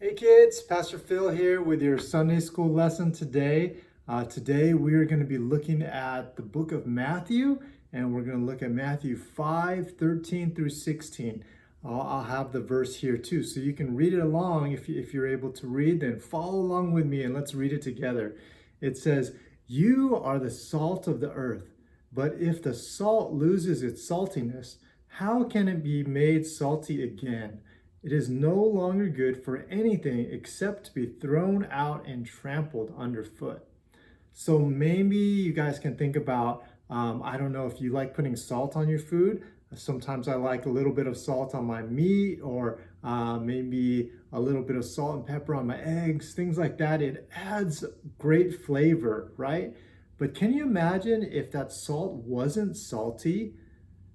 Hey kids, Pastor Phil here with your Sunday school lesson today. Today we are going to be looking at the book of Matthew, and we're going to look at Matthew 5:13 through 16. I'll have the verse here too, so you can read it along if you're able to read, then follow along with me and let's read it together. It says, "You are the salt of the earth, but if the salt loses its saltiness, how can it be made salty again? It is no longer good for anything except to be thrown out and trampled underfoot." So maybe you guys can think about, I don't know if you like putting salt on your food. Sometimes I like a little bit of salt on my meat, or maybe a little bit of salt and pepper on my eggs, things like that. It adds great flavor, right? But can you imagine if that salt wasn't salty?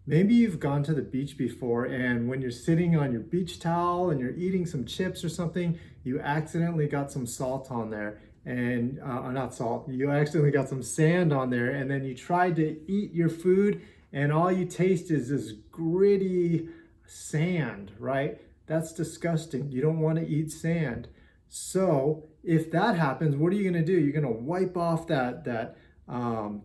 Maybe you've gone to the beach before, and when you're sitting on your beach towel and you're eating some chips or something, you accidentally got some salt on there, and not salt, you accidentally got some sand on there, and then you tried to eat your food, and all you taste is this gritty sand, right? That's disgusting. You don't want to eat sand. So if that happens, what are you going to do? You're going to wipe off that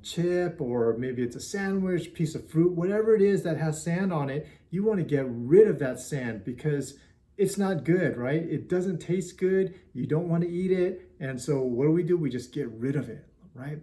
chip, or maybe it's a sandwich, piece of fruit, whatever it is that has sand on it. You want to get rid of that sand because it's not good, right? It doesn't taste good. You don't want to eat it. And so what do? We just get rid of it, right?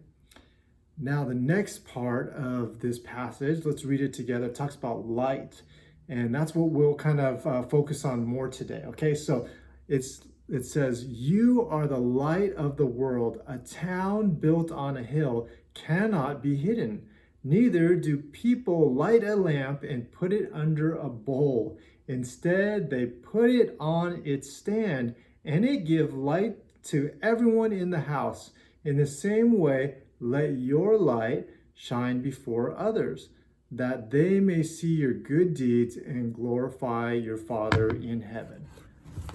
Now, the next part of this passage, let's read it together. It talks about light. And that's what we'll kind of focus on more today. Okay, so it says, "You are the light of the world. A town built on a hill cannot be hidden. Neither do people light a lamp and put it under a bowl. Instead, they put it on its stand, and it gives light to everyone in the house. In the same way, let your light shine before others, that they may see your good deeds and glorify your Father in heaven."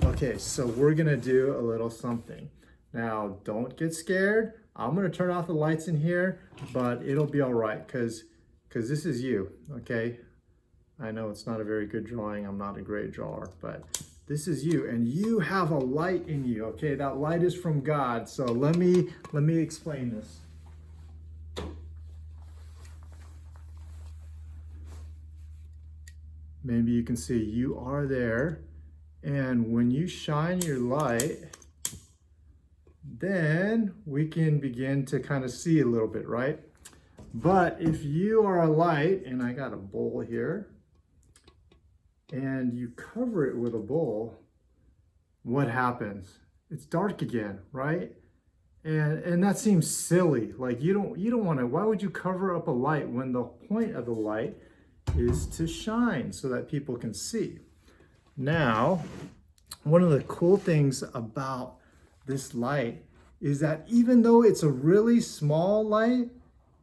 Okay, so we're gonna do a little something. Now, don't get scared. I'm gonna turn off the lights in here, but it'll be all right, because this is you, okay? I know it's not a very good drawing. I'm not a great drawer, but this is you, and you have a light in you, okay? That light is from God. So let me explain this. Maybe you can see you are there. And when you shine your light, then we can begin to kind of see a little bit, right? But if you are a light, and I got a bowl here, and you cover it with a bowl, what happens? It's dark again, right? And that seems silly. Like you don't want to, why would you cover up a light when the point of the light is to shine so that people can see? Now, one of the cool things about this light is that even though it's a really small light,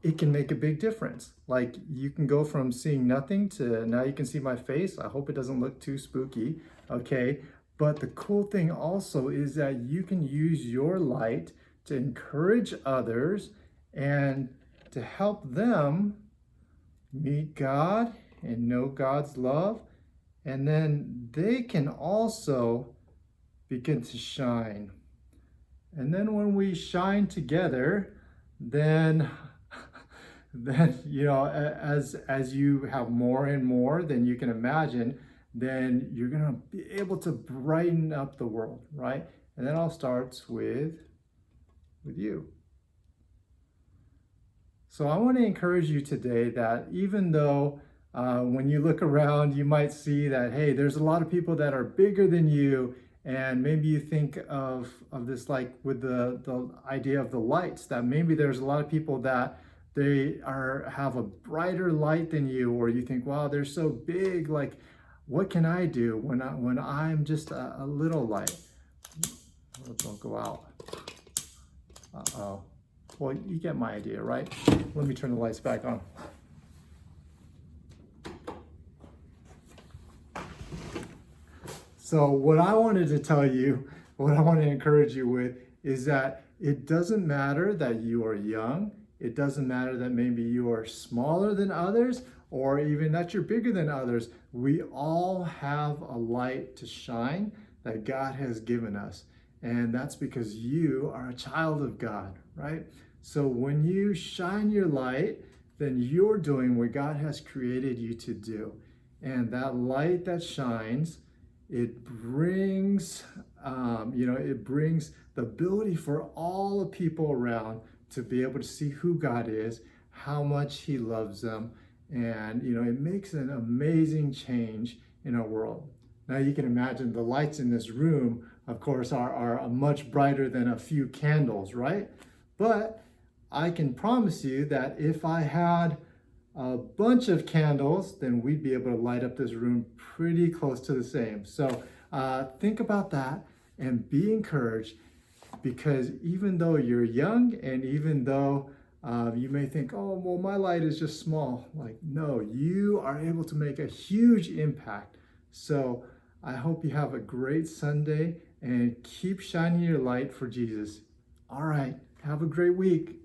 it can make a big difference. Like you can go from seeing nothing to now you can see my face. I hope it doesn't look too spooky, okay? But the cool thing also is that you can use your light to encourage others and to help them meet God and know God's love. And then they can also begin to shine. And then when we shine together, then you know, as you have more and more than you can imagine, then you're gonna be able to brighten up the world, right? And that all starts with you. So I want to encourage you today that even though when you look around, you might see that, hey, there's a lot of people that are bigger than you, and maybe you think of this like with the idea of the lights, that maybe there's a lot of people that they have a brighter light than you, or you think, wow, they're so big, like what can I do when I'm just a little light? Oh, don't go out. Uh-oh. Well, you get my idea, right? Let me turn the lights back on. So what I wanted to tell you, what I want to encourage you with is that it doesn't matter that you are young. It doesn't matter that maybe you are smaller than others, or even that you're bigger than others. We all have a light to shine that God has given us. And that's because you are a child of God, right? So when you shine your light, then you're doing what God has created you to do. And that light that shines, it brings, it brings the ability for all the people around to be able to see who God is, how much He loves them, and it makes an amazing change in our world. Now you can imagine the lights in this room, of course, are much brighter than a few candles, right? But I can promise you that if I had a bunch of candles, then we'd be able to light up this room pretty close to the same. So think about that and be encouraged, because even though you're young and even though you may think, oh, well, my light is just small. Like, no, you are able to make a huge impact. So I hope you have a great Sunday and keep shining your light for Jesus. All right, have a great week.